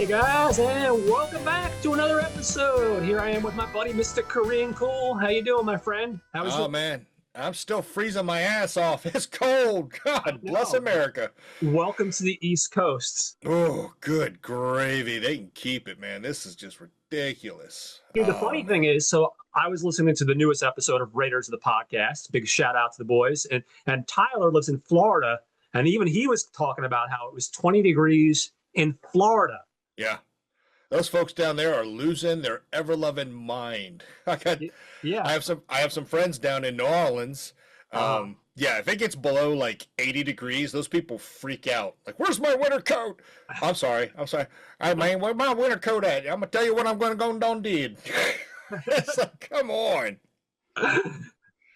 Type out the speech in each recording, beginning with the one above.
Hey guys, and welcome back to another episode. Here I am with my buddy, Mr. Korean Cool. How you doing, my friend? Oh man, I'm still freezing my ass off. It's cold. I God bless know. America. Welcome to the East Coast. Oh, good gravy. They can keep it, man. This is just ridiculous. Dude, the Oh funny thing man. is, so I was listening to the newest episode of Raiders of the Podcast. Big shout out to the boys. And Tyler lives in Florida, and even he was talking about how it was 20 degrees in Florida. Yeah. Those folks down there are losing their ever-loving mind. Yeah. I have some friends down in New Orleans. Uh, Yeah, if it gets below like 80 degrees, those people freak out. Like, where's my winter coat? I'm sorry. Hey man, where's my winter coat at? I'm gonna tell you what I'm gonna go and did. It's like, come on.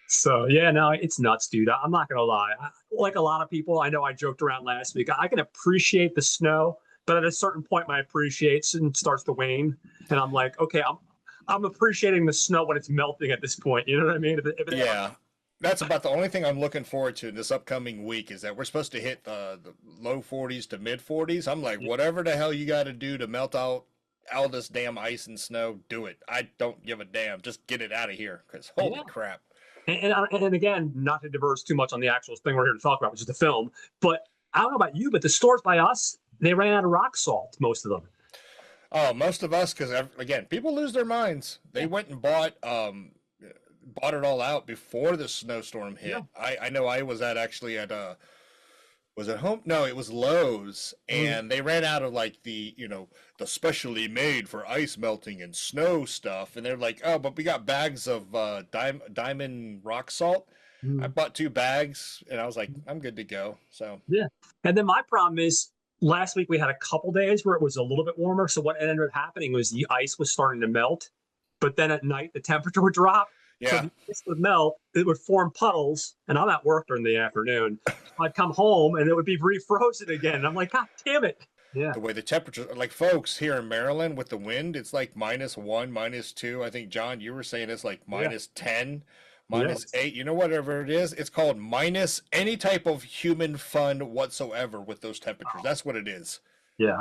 So yeah, no, it's nuts, dude. I'm not gonna lie. Like a lot of people, I know I joked around last week. I can appreciate the snow, but at a certain point, my appreciation starts to wane, and I'm like, okay, I'm appreciating the snow when it's melting at this point. You know what I mean? If it ever, Yeah. That's about the only thing I'm looking forward to this upcoming week is that we're supposed to hit the low 40s to mid 40s. I'm like, whatever the hell you got to do to melt out all this damn ice and snow, do it. I don't give a damn. Just get it out of here because holy yeah. crap. And again, not to diverge too much on the actual thing we're here to talk about, which is the film. But I don't know about you, but the stores by us, they ran out of rock salt, most of them. Oh, most of us, because again, people lose their minds. They went and bought it all out before the snowstorm hit. Yeah. I know I was actually at was it home? No, it was Lowe's, and they ran out of like the specially made for ice melting and snow stuff, and they're like, oh, but we got bags of diamond rock salt. I Mhm. bought 2 bags, and I was like, I'm good to go. So Yeah. And then my problem is last week we had a couple days where it was a little bit warmer. So what ended up happening was the ice was starting to melt, but then at night the temperature would drop. So yeah, the ice would melt, it would form puddles, and I'm at work during the afternoon. I'd come home and it would be refrozen again. And I'm like, God damn it. Yeah. the way the temperature, like folks here in Maryland with the wind, it's like -1, -2. I think John, you were saying it's like Yeah. -10, Yeah. -8. You know, whatever it is, it's called minus any type of human fun whatsoever with those temperatures. That's what it is. Yeah.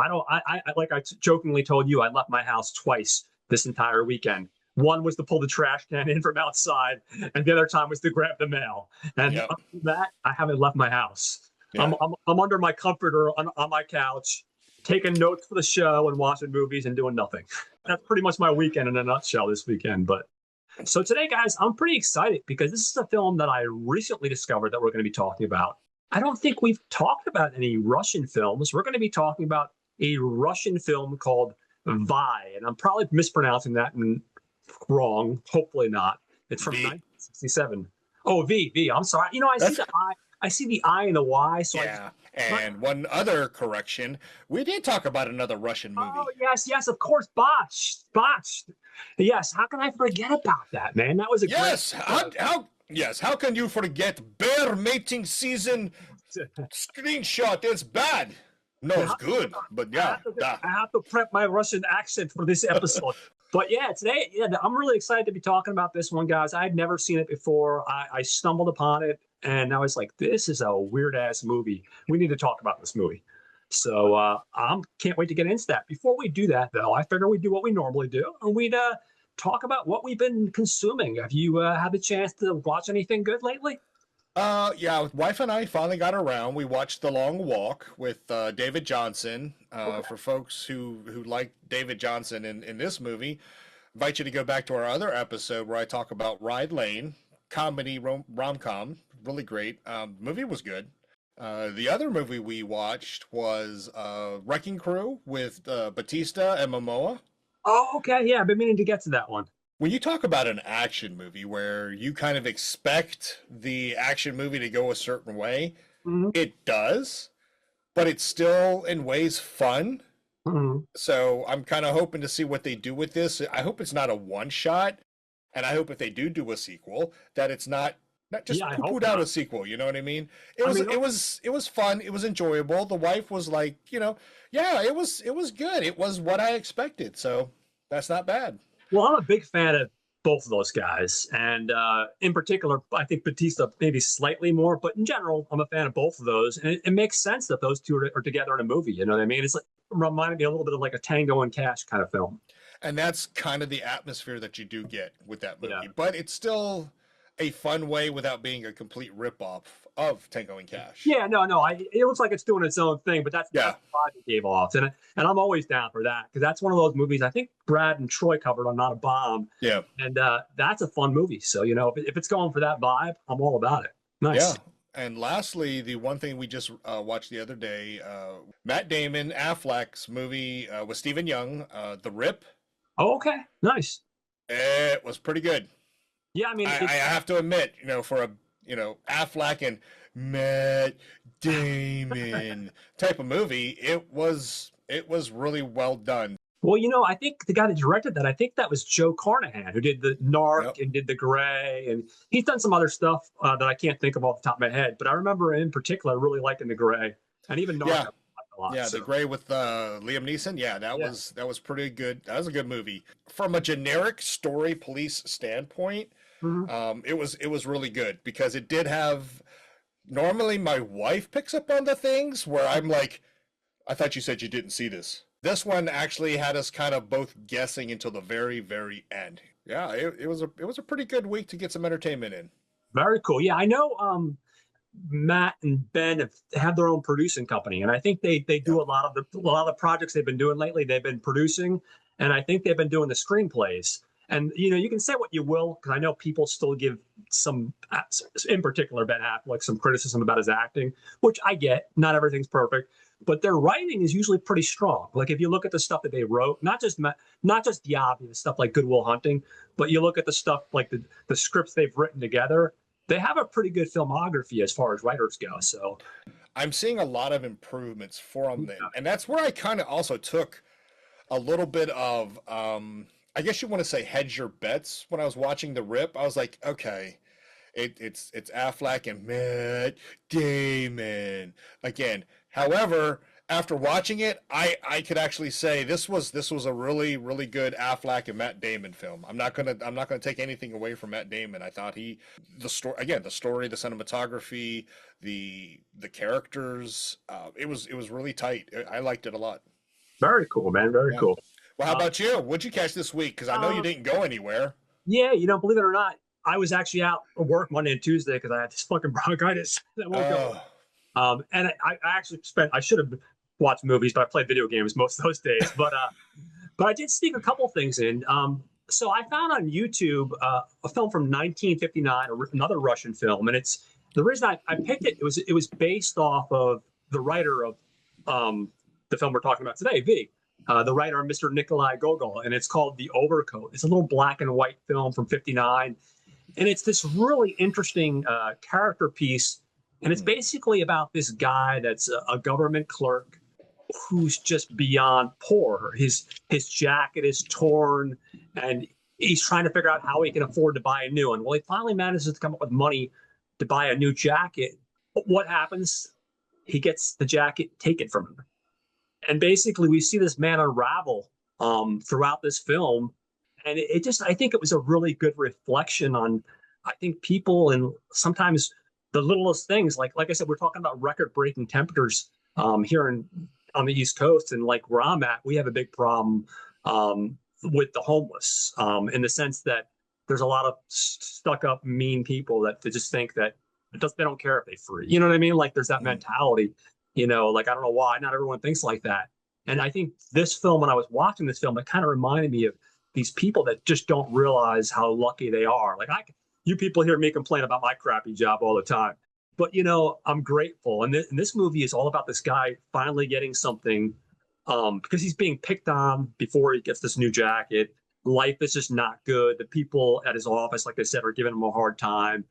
Like I jokingly told you, I left my house twice this entire weekend. One was to pull the trash can in from outside, and the other time was to grab the mail. And Yep. other than that, I haven't left my house. Yeah. I'm under my comforter on my couch, taking notes for the show and watching movies and doing nothing. That's pretty much my weekend in a nutshell this weekend. But so today, guys, I'm pretty excited because this is a film that I recently discovered that we're going to be talking about. I don't think we've talked about any Russian films. We're going to be talking about a Russian film called Vi, and I'm probably mispronouncing that and wrong. Hopefully not. It's from V. 1967. Oh, V. I'm sorry. You know, I see That's the I. I see the I and the Y. So yeah. And one other correction, we did talk about another Russian movie. Oh yes, of course, botched. Yes, how can I forget about that, man? That was a Yes, great. how can you forget bear mating season screenshot? It's bad. No, it's good, but yeah. I have to prep my Russian accent for this episode. But yeah, today, I'm really excited to be talking about this one, guys. I had never seen it before. I stumbled upon it, and I was like, this is a weird ass movie. We need to talk about this movie. So I can't wait to get into that. Before we do that, though, I figure we'd do what we normally do, and we'd talk about what we've been consuming. Have you had the chance to watch anything good lately? Yeah, wife and I finally got around. We watched The Long Walk with David Johnson. For folks who like David Johnson in this movie, invite you to go back to our other episode where I talk about Ride Lane, comedy rom-com, really great. Movie was good. The other movie we watched was Wrecking Crew with Batista and Momoa. Oh, okay. Yeah, I've been meaning to get to that one. When you talk about an action movie where you kind of expect the action movie to go a certain way, Mhm. it does, but it's still in ways fun. Mhm. So I'm kind of hoping to see what they do with this. I hope it's not a one shot, and I hope if they do a sequel, that it's not just Yeah, I hope poo-pooed out not. a sequel. You know what I mean? It I was mean, it was fun. It was enjoyable. The wife was like, yeah, it was good. It was what I expected. So that's not bad. well, I'm a big fan of both of those guys, and in particular, I think Batista maybe slightly more, but in general, I'm a fan of both of those, and it makes sense that those two are together in a movie. You know what I mean? It's like reminded me a little bit of like a Tango and Cash kind of film. And that's kind of the atmosphere that you do get with that Yeah. movie. But it's still a fun way without being a complete ripoff of Tango and Cash. Yeah, no. It looks like it's doing its own thing, but that's Yeah. the vibe it gave off, and I'm always down for that because that's one of those movies I think Brad and Troy covered on Not a Bomb, Yeah. and that's a fun movie. So if it's going for that vibe, I'm all about it. Yeah. Nice. And lastly, the one thing we just watched the other day, Matt Damon, Affleck's movie with Stephen Young, The Rip. Oh, okay, nice. It was pretty good. Yeah, I mean, I have to admit, for a Affleck and Matt Damon type of movie, it was really well done. well, I think the guy that directed that, I think that was Joe Carnahan, who did the Narc Yep. and did the Gray, and he's done some other stuff that I can't think of off the top of my head. But I remember in particular really liking the Gray, and even Narc. Yeah. I liked a lot. Yeah, so. The Gray with Liam Neeson. Yeah, that was pretty good. That was a good movie. From a generic story police standpoint, Mhm. it was really good because it did have. Normally, my wife picks up on the things where I'm like, I thought you said you didn't see this. This one actually had us kind of both guessing until the very, very end. Yeah, it was a pretty good week to get some entertainment in. Very cool. Yeah, I know. Matt and Ben have their own producing company, and I think they do a lot of the projects they've been doing lately. They've been producing, and I think they've been doing the screenplays. And you can say what you will, because I know people still give some, in particular Ben Affleck, some criticism about his acting, which I get. Not everything's perfect, but their writing is usually pretty strong. Like if you look at the stuff that they wrote, not just the obvious stuff like Good Will Hunting, but you look at the stuff like the scripts they've written together. They have a pretty good filmography as far as writers go. So I'm seeing a lot of improvements from them, and that's where I kind of also took a little bit of, I guess you want to say hedge your bets when I was watching The Rip. I was like, okay, it's Affleck and Matt Damon again. However, after watching it, I could actually say this was a really, really good Affleck and Matt Damon film. I'm not gonna take anything away from Matt Damon. I thought the story, the cinematography, the characters, it was really tight. I liked it a lot. very cool, man. Very Yeah. cool. Well, how about you? What'd you catch this week? Because I know you didn't go anywhere. Yeah, believe it or not, I was actually out of work Monday and Tuesday because I had this fucking bronchitis that won't go. And I actually I should have watched movies, but I played video games most of those days. But I did sneak a couple things in. So I found on YouTube a film from 1959, another Russian film, and it's the reason I picked it. It was based off of the writer of the film we're talking about today, V. The writer, Mr. Nikolai Gogol, and it's called The Overcoat. It's a little black and white film from '59, and it's this really interesting character piece. And it's basically about this guy that's a government clerk who's just beyond poor. His jacket is torn, and he's trying to figure out how he can afford to buy a new one. Well, he finally manages to come up with money to buy a new jacket. But what happens? He gets the jacket taken from him. And basically, we see this man unravel throughout this film. And I think it was a really good reflection on, I think, people and sometimes the littlest things. Like I said, we're talking about record-breaking temperatures here on the East Coast. And like where I'm at, we have a big problem with the homeless in the sense that there's a lot of stuck-up, mean people that just think that they don't care if they free. You know what I mean? Like there's that mentality. Like I don't know why not everyone thinks like that. And I think this film, when I was watching this film, it kind of reminded me of these people that just don't realize how lucky they are. Like you people hear me complain about my crappy job all the time, but I'm grateful. And this movie is all about this guy finally getting something because he's being picked on before he gets this new jacket. Life is just not good. The people at his office, like I said, are giving him a hard time.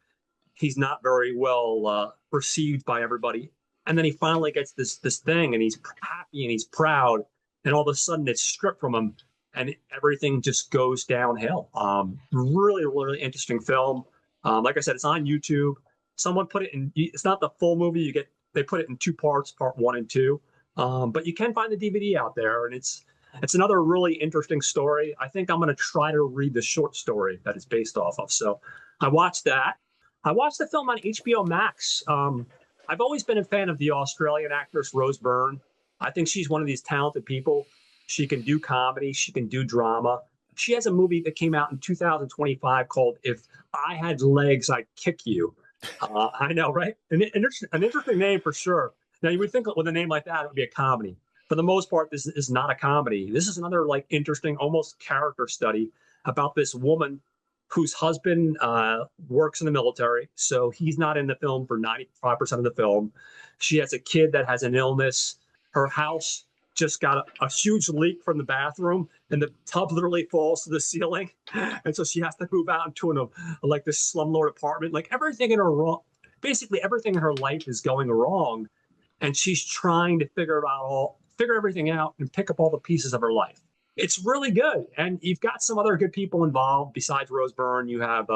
He's not very well received by everybody. And then he finally gets this thing, and he's happy and he's proud. And all of a sudden, it's stripped from him, and everything just goes downhill. Really, really interesting film. Like I said, it's on YouTube. Someone put it in. It's not the full movie. They put it in two parts, part 1 and 2. But you can find the DVD out there, and it's another really interesting story. I think I'm going to try to read the short story that it's based off of. So I watched that. I watched the film on HBO Max. I've always been a fan of the Australian actress Rose Byrne. I think she's one of these talented people. She can do comedy, she can do drama. She has a movie that came out in 2025 called If I Had Legs, I'd Kick You. I know, right? An interesting name for sure. Now, you would think with a name like that, it would be a comedy. For the most part, this is not a comedy. This is another like interesting, almost character study about this woman whose husband works in the military. So he's not in the film for 95% of the film. She has a kid that has an illness. Her house just got a huge leak from the bathroom, and the tub literally falls to the ceiling. And so she has to move out into like this slumlord apartment. Like everything in her basically everything in her life is going wrong, and she's trying to figure everything out and pick up all the pieces of her life. It's really good, and you've got some other good people involved besides Rose Byrne. You have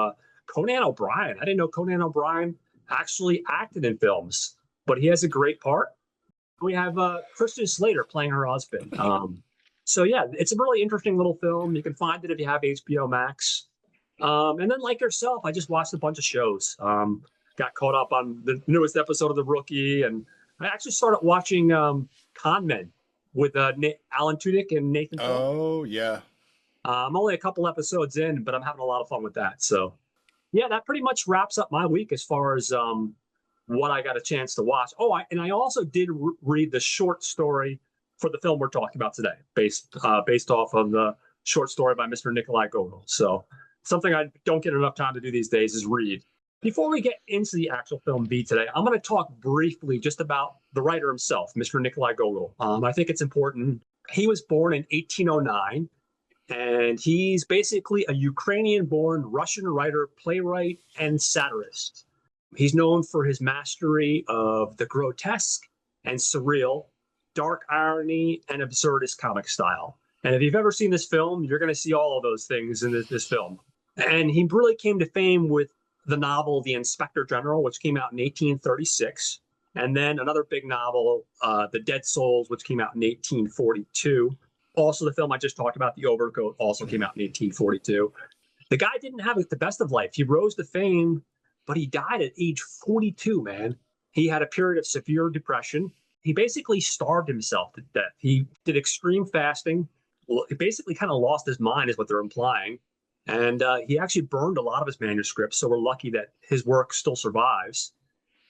Conan O'Brien. I didn't know Conan O'Brien actually acted in films, but he has a great part. We have Christian Slater playing her husband. So yeah, it's a really interesting little film. You can find it if you have HBO Max. And then, like yourself, I just watched a bunch of shows. Got caught up on the newest episode of The Rookie, and I actually started watching Con Men with Alan Tudyk and Nathan Fillion. Oh yeah. I'm only a couple episodes in, but I'm having a lot of fun with that. So yeah, that pretty much wraps up my week as far as what I got a chance to watch. Oh, I also did read the short story for the film we're talking about today, based off of the short story by Mr. Nikolai Gogol. So something I don't get enough time to do these days is read. Before we get into the actual film V today, I'm going to talk briefly just about the writer himself, Mr. Nikolai Gogol. I think it's important. He was born in 1809, and he's basically a Ukrainian-born Russian writer, playwright, and satirist. He's known for his mastery of the grotesque and surreal, dark irony, and absurdist comic style. And if you've ever seen this film, you're going to see all of those things in this film. And he really came to fame with the novel The Inspector General, which came out in 1836. And then another big novel, The Dead Souls, which came out in 1842. Also, the film I just talked about, The Overcoat, also came out in 1842. The guy didn't have the best of life. He rose to fame, but he died at age 42, man. He had a period of severe depression. He basically starved himself to death. He did extreme fasting. He basically kind of lost his mind, is what they're implying. And he actually burned a lot of his manuscripts, so we're lucky that his work still survives.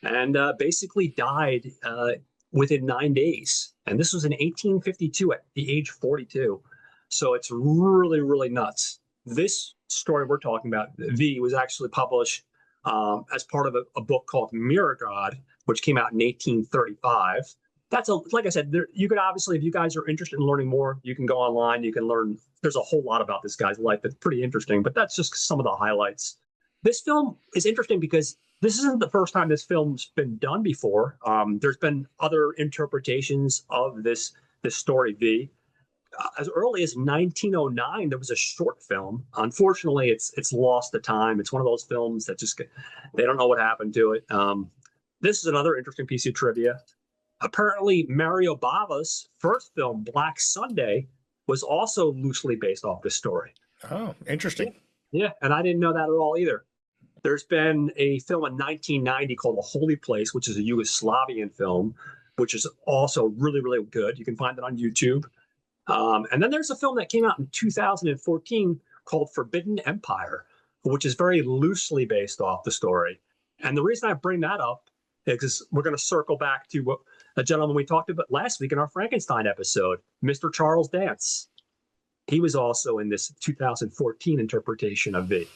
And basically died within 9 days. And this was in 1852 at the age 42. So it's really, really nuts. This story we're talking about, V, was actually published as part of a book called Mirror God, which came out in 1835. Like I said, you could obviously, if you guys are interested in learning more, you can go online, you can learn. There's a whole lot about this guy's life that's pretty interesting, but that's just some of the highlights. This film is interesting because this isn't the first time this film's been done before. There's been other interpretations of this story, V. As early as 1909, there was a short film. Unfortunately, it's lost to time. It's one of those films that they don't know what happened to it. This is another interesting piece of trivia. Apparently, Mario Bava's first film, Black Sunday, was also loosely based off this story. Oh, interesting. Yeah, and I didn't know that at all either. There's been a film in 1990 called A Holy Place, which is a Yugoslavian film, which is also really, really good. You can find it on YouTube. And then there's a film that came out in 2014 called Forbidden Empire, which is very loosely based off the story. And the reason I bring that up is because we're going to circle back to a gentleman we talked about last week in our Frankenstein episode, Mr. Charles Dance. He was also in this 2014 interpretation of V,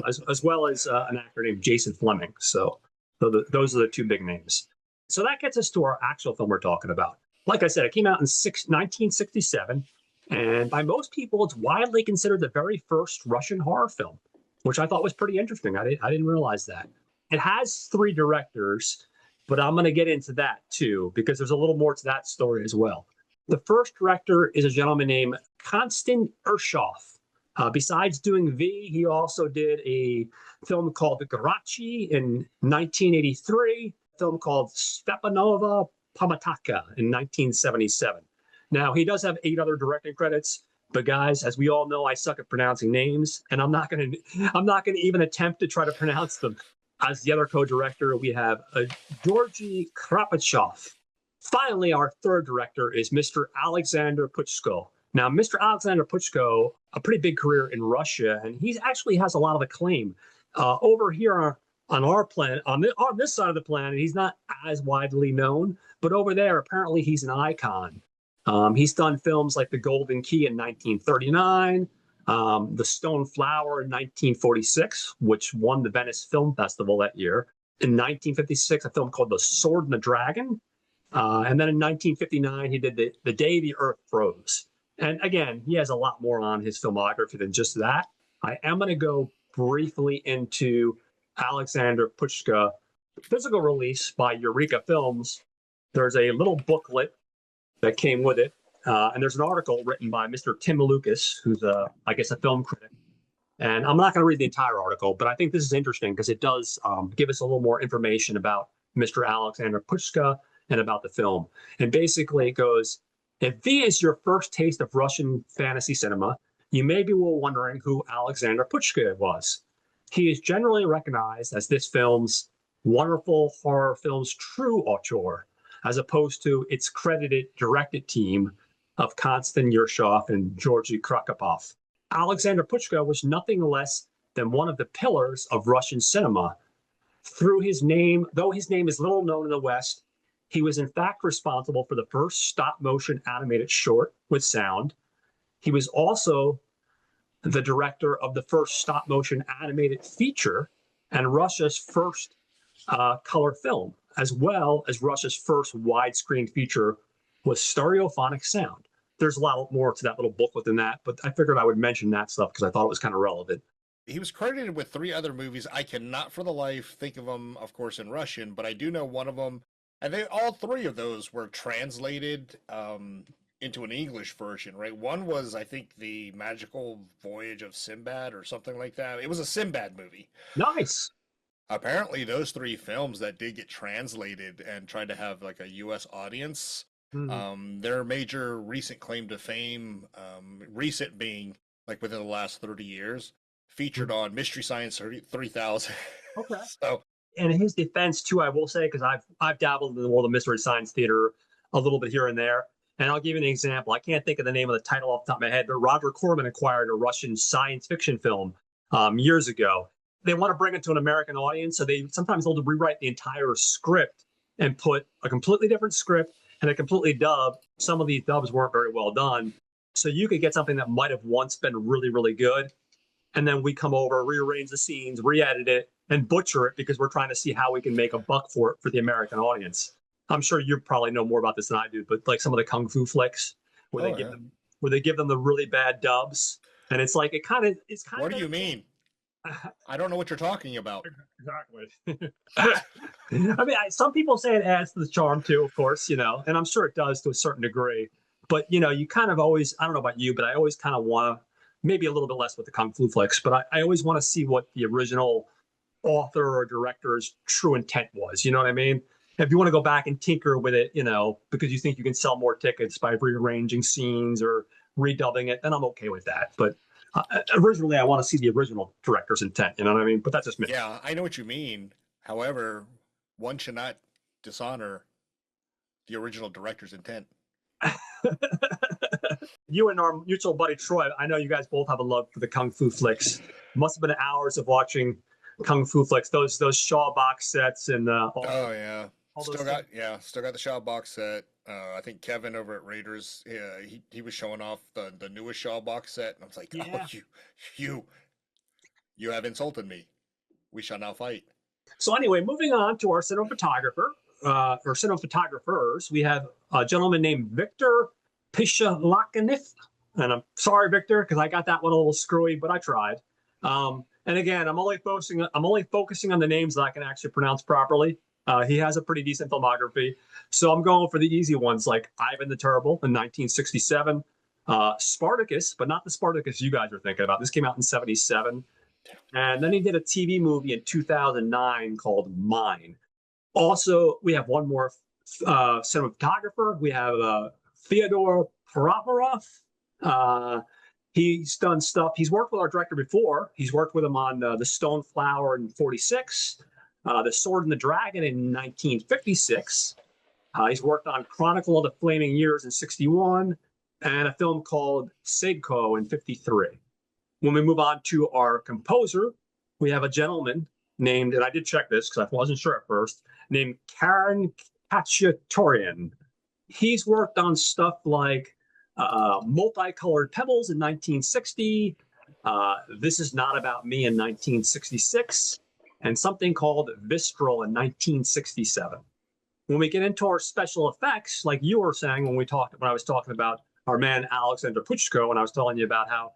as well as an actor named Jason Fleming. So those are the two big names. So that gets us to our actual film we're talking about. Like I said, it came out in 1967, and by most people, it's widely considered the very first Russian horror film, which I thought was pretty interesting. I didn't realize that. It has 3 directors, but I'm going to get into that too, because there's a little more to that story as well. The first director is a gentleman named Konstantin Urshov. Besides doing V, he also did a film called Garachi in 1983, a film called Stepanova Pamataka in 1977. Now, he does have 8 other directing credits, but guys, as we all know, I suck at pronouncing names, and I'm not going to even attempt to try to pronounce them. As the other co-director, we have Georgy Krapachov. Finally, our third director is Mr. Alexander Puchko. Now, Mr. Alexander Puchko, a pretty big career in Russia, and he actually has a lot of acclaim. Over here on our planet, on this side of the planet, he's not as widely known, but over there, apparently he's an icon. He's done films like The Golden Key in 1939, The Stone Flower in 1946, which won the Venice Film Festival that year. In 1956, a film called The Sword and the Dragon. And then in 1959, he did the Day the Earth Froze. And again, he has a lot more on his filmography than just that. I am going to go briefly into Alexander Puchka physical release by Eureka Films. There's a little booklet that came with it. And there's an article written by Mr. Tim Lucas, who's, I guess, a film critic. And I'm not going to read the entire article, but I think this is interesting because it does give us a little more information about Mr. Alexander Puchka and about the film. And basically it goes, if V is your first taste of Russian fantasy cinema, you may be wondering who Alexander Puchka was. He is generally recognized as this film's wonderful horror film's true auteur, as opposed to its credited directed team of Konstantin Yershov and Georgy Krakopov. Alexander Puchka was nothing less than one of the pillars of Russian cinema. Through his name, though his name is little known in the West, he was in fact responsible for the first stop-motion animated short with sound. He was also the director of the first stop-motion animated feature and Russia's first color film, as well as Russia's first widescreen feature with stereophonic sound. There's a lot more to that little booklet than that, but I figured I would mention that stuff because I thought it was kind of relevant. He was credited with 3 other movies. I cannot for the life think of them, of course, in Russian, but I do know one of them. And all 3 of those were translated into an English version, right? One was, I think, The Magical Voyage of Sinbad or something like that. It was a Sinbad movie. Nice. Apparently, those 3 films that did get translated and tried to have like a U.S. audience, their major recent claim to fame, recent being like within the last 30 years, featured on Mystery Science 3000. Okay. So, and in his defense too, I will say, because I've dabbled in the world of Mystery Science Theater a little bit here and there, and I'll give you an example. I can't think of the name of the title off the top of my head, but Roger Corman acquired a Russian science fiction film years ago. They want to bring it to an American audience, so sometimes they'll rewrite the entire script and put a completely different script and a completely dub. Some of these dubs weren't very well done, so you could get something that might have once been really, really good, and then we come over, rearrange the scenes, re-edit it, and butcher it because we're trying to see how we can make a buck for it for the American audience. I'm sure you probably know more about this than I do, but like some of the kung fu flicks where they give them the really bad dubs, and it's like What do you mean? I don't know what you're talking about. Exactly. I mean, some people say it adds to the charm too, of course, and I'm sure it does to a certain degree. But you kind of always, I don't know about you, but I always kind of want to, maybe a little bit less with the kung fu flicks, but I always want to see what the original author or director's true intent was. You know what I mean? If you want to go back and tinker with it, because you think you can sell more tickets by rearranging scenes or redubbing it, then I'm okay with that. But originally, I want to see the original director's intent. You know what I mean? But that's just me. Yeah, I know what you mean. However, one should not dishonor the original director's intent. You and our mutual buddy Troy, I know you guys both have a love for the kung fu flicks. Must have been hours of watching kung fu flicks. Those Shaw box sets and oh yeah, still got the Shaw box set. I think Kevin over at Raiders, he was showing off the newest Shaw box set, and I was like, yeah. Oh, you have insulted me. We shall now fight. So anyway, moving on to our cinematographer, or cinematographers, we have a gentleman named Victor Pishalakanev. And I'm sorry, Victor, because I got that one a little screwy, but I tried. And again, I'm only focusing on the names that I can actually pronounce properly. He has a pretty decent filmography. So I'm going for the easy ones like Ivan the Terrible in 1967, Spartacus, but not the Spartacus you guys are thinking about. This came out in 1977. And then he did a TV movie in 2009 called Mine. Also, we have one more cinematographer. We have Fyodor Provorov. He's done stuff. He's worked with our director before. He's worked with him on The Stone Flower in 1946, The Sword and the Dragon in 1956. He's worked on Chronicle of the Flaming Years in 61 and a film called Seiko in 53. When we move on to our composer, we have a gentleman named, and I did check this because I wasn't sure at first, named Karen Khachaturian. He's worked on stuff like Multicolored Pebbles in 1960, This Is Not About Me in 1966, and something called Vistral in 1967. When we get into our special effects, like you were saying when I was talking about our man Alexander Puchko, and I was telling you about how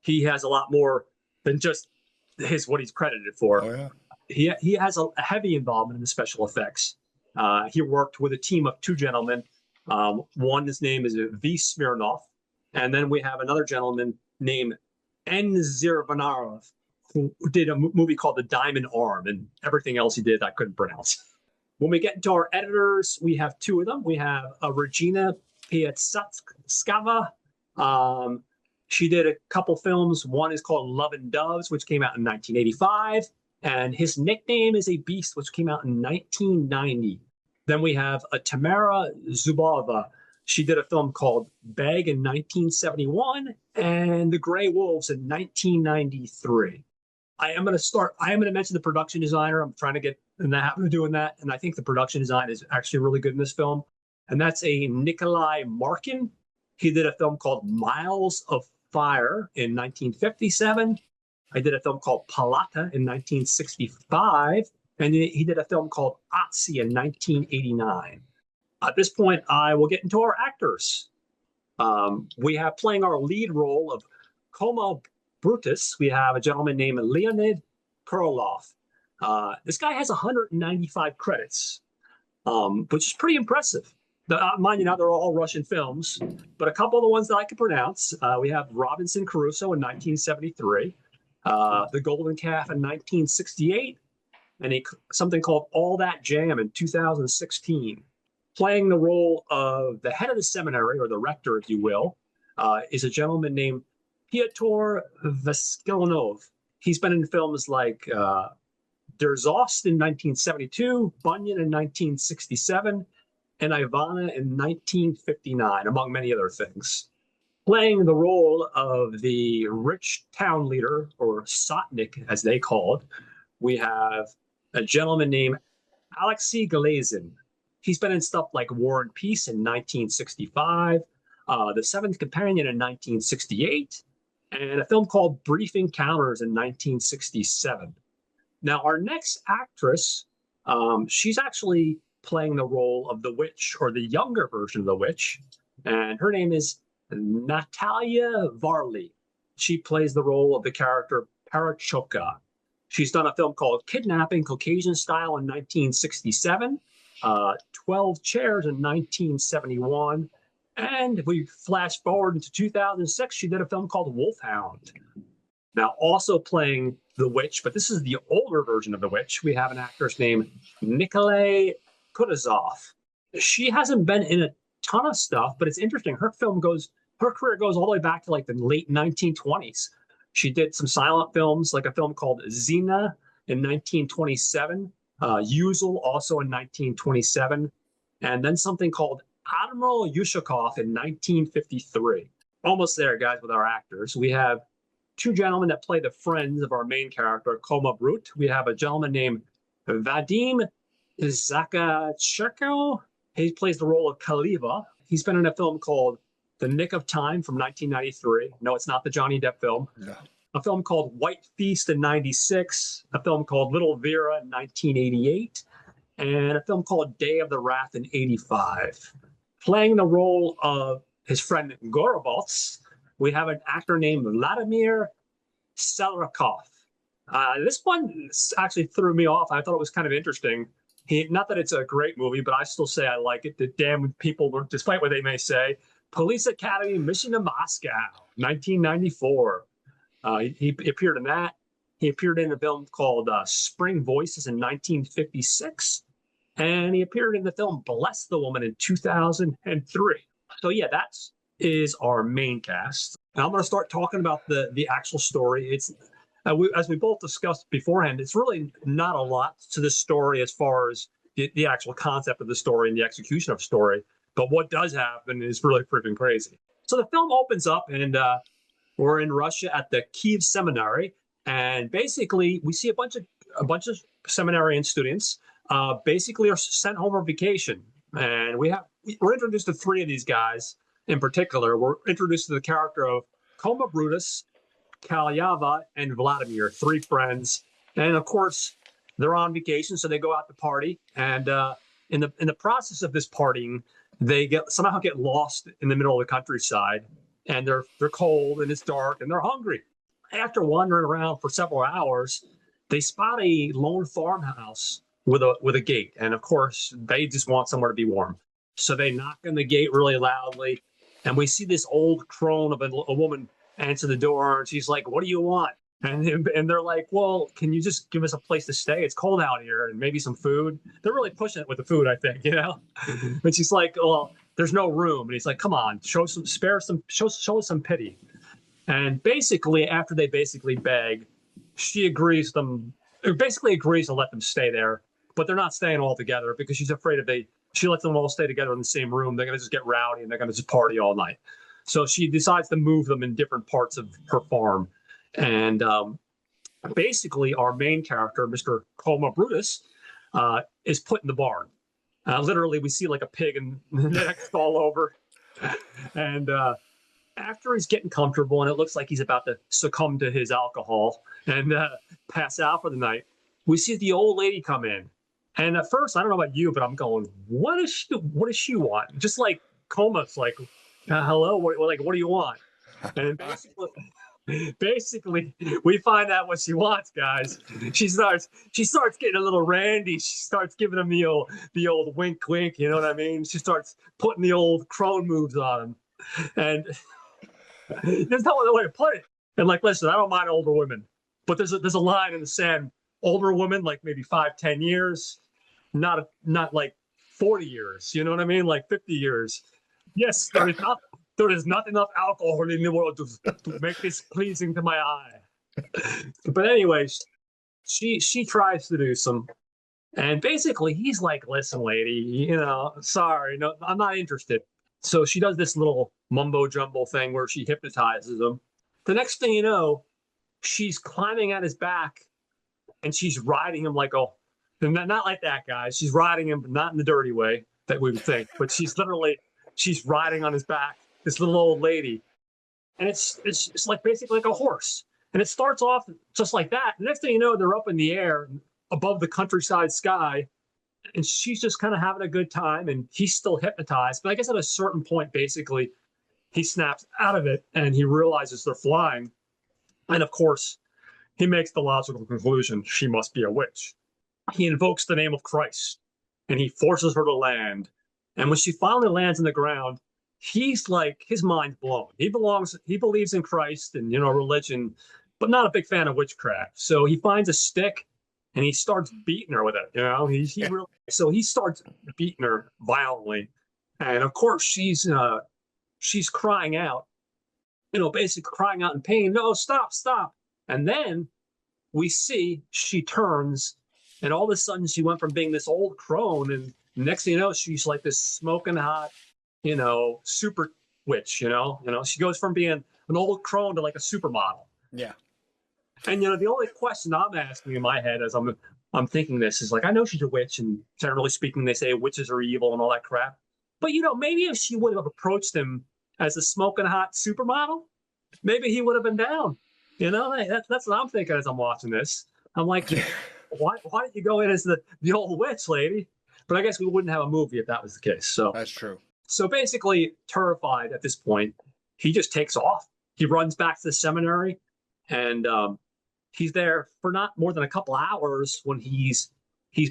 he has a lot more than just what he's credited for. Oh, yeah. He has a heavy involvement in the special effects. He worked with a team of two gentlemen. One, his name is V. Smirnov, and then we have another gentleman named N. Zirvanarov, who did a movie called The Diamond Arm, and everything else he did I couldn't pronounce. When we get into our editors, we have two of them. We have Regina Pietsatskava. She did a couple films. One is called Love and Doves, which came out in 1985. And His Nickname is a Beast, which came out in 1990. Then we have Tamara Zubova. She did a film called Beg in 1971 and The Gray Wolves in 1993. I am going to mention the production designer. I'm trying to get in the habit of doing that. And I think the production design is actually really good in this film. And that's a Nikolai Markin. He did a film called Miles of Fire in 1957. I did a film called Palata in 1965. And he did a film called Otzi in 1989. At this point, I will get into our actors. We have playing our lead role of Coma Brutus, we have a gentleman named Leonid Kurolov. This guy has 195 credits, which is pretty impressive. Mind you, now they're all Russian films, but a couple of the ones that I can pronounce, we have Robinson Crusoe in 1973, The Golden Calf in 1968, and something called All That Jam in 2016. Playing the role of the head of the seminary, or the rector, if you will, is a gentleman named Pyotr Vaskilanov. He's been in films like Der Zost in 1972, Bunyan in 1967, and Ivana in 1959, among many other things. Playing the role of the rich town leader, or Sotnik, as they called, we have a gentleman named Alexei Galazin. He's been in stuff like War and Peace in 1965, The Seventh Companion in 1968, and a film called Brief Encounters in 1967. Now, our next actress, she's actually playing the role of the witch, or the younger version of the witch, and her name is Natalia Varley. She plays the role of the character Parachoka. She's done a film called Kidnapping Caucasian Style in 1967, 12 Chairs in 1971, and if we flash forward into 2006, she did a film called Wolfhound. Now, also playing the witch, but this is the older version of the witch, we have an actress named Nikolai Kutuzov. She hasn't been in a ton of stuff, but it's interesting. Her career goes all the way back to like the late 1920s. She did some silent films, like a film called Xena in 1927, Uzel also in 1927, and then something called Admiral Yushakov in 1953. Almost there, guys, with our actors. We have two gentlemen that play the friends of our main character, Koma Brut. We have a gentleman named Vadim Zakachenko. He plays the role of Kaliva. He's been in a film called The Nick of Time from 1993. No, it's not the Johnny Depp film. No. A film called White Feast in 96. A film called Little Vera in 1988. And a film called Day of the Wrath in 85. Playing the role of his friend Gorobots, we have an actor named Vladimir Selrakov. This one actually threw me off. I thought it was kind of interesting. Not that it's a great movie, but I still say I like it. The damn people, despite what they may say. Police Academy Mission to Moscow, 1994. He appeared in that. He appeared in a film called Spring Voices in 1956. And he appeared in the film Bless the Woman in 2003. So yeah, that is our main cast. And I'm going to start talking about the actual story. It's as we both discussed beforehand, it's really not a lot to the story as far as the actual concept of the story and the execution of story. But what does happen is really freaking crazy. So the film opens up, and we're in Russia at the Kiev Seminary, and basically we see a bunch of seminarian students basically are sent home on vacation, and we're introduced to three of these guys in particular. We're introduced to the character of Koma Brutus, Kalyava, and Vladimir, three friends, and of course they're on vacation, so they go out to party, and in the process of this partying, they somehow get lost in the middle of the countryside, and they're cold and it's dark and they're hungry. After wandering around for several hours, they spot a lone farmhouse with a gate, and of course they just want somewhere to be warm. So they knock on the gate really loudly, and we see this old crone of a woman answer the door, and she's like, "What do you want?" And they're like, "Well, can you just give us a place to stay? It's cold out here, and maybe some food." They're really pushing it with the food, I think, you know. And she's like, "Well, there's no room." And he's like, "Come on, show us some pity." And basically, after they basically beg, she agrees to let them stay there, but they're not staying all together because she's afraid she lets them all stay together in the same room, they're gonna just get rowdy and they're gonna just party all night. So she decides to move them in different parts of her farm. And basically, our main character, Mr. Koma Brutus, is put in the barn. Literally, we see like a pig and the next all over. And after he's getting comfortable and it looks like he's about to succumb to his alcohol and pass out for the night, we see the old lady come in. And at first, I don't know about you, but I'm going, what does she want? Just like Coma's like, hello, what do you want? And basically, we find out what she wants, guys. She starts getting a little randy. She starts giving him the old wink wink, you know what I mean? She starts putting the old crone moves on him. And there's no other way to put it. And like, listen, I don't mind older women, but there's a line in the sand. Older women, like maybe 5-10 years, not like 40 years. You know what I mean? Like 50 years. Yes, there is not enough alcohol in the world to make this pleasing to my eye. But anyways, she tries to do some, and basically he's like, "Listen, lady, you know, sorry, no, I'm not interested." So she does this little mumbo jumbo thing where she hypnotizes him. The next thing you know, she's climbing at his back and she's riding him like not like that, guys. She's riding him, but not in the dirty way that we would think, but she's riding on his back, this little old lady. And it's like basically like a horse. And it starts off just like that. The next thing you know, they're up in the air above the countryside sky. And she's just kind of having a good time, and he's still hypnotized. But I guess at a certain point, basically, he snaps out of it and he realizes they're flying. And of course, he makes the logical conclusion she must be a witch. He invokes the name of Christ and he forces her to land. And when she finally lands in the ground, he's like, his mind's blown. He believes in Christ and, you know, religion, but not a big fan of witchcraft. So he finds a stick and he starts beating her with it. You know, so he starts beating her violently. And of course, she's crying out, you know, basically crying out in pain. No, stop. And then we see she turns, and all of a sudden she went from being this old crone, and next thing you know, she's like this smoking hot, you know, super witch. You know, she goes from being an old crone to like a supermodel. Yeah. And you know, the only question I'm asking in my head as I'm thinking this is like, I know she's a witch, and generally speaking, they say witches are evil and all that crap. But you know, maybe if she would have approached him as a smoking hot supermodel, maybe he would have been down. You know, that's what I'm thinking as I'm watching this. I'm like, why did you go in as the old witch lady? But I guess we wouldn't have a movie if that was the case. So that's true. So basically, terrified at this point, he just takes off. He runs back to the seminary, and he's there for not more than a couple hours when he's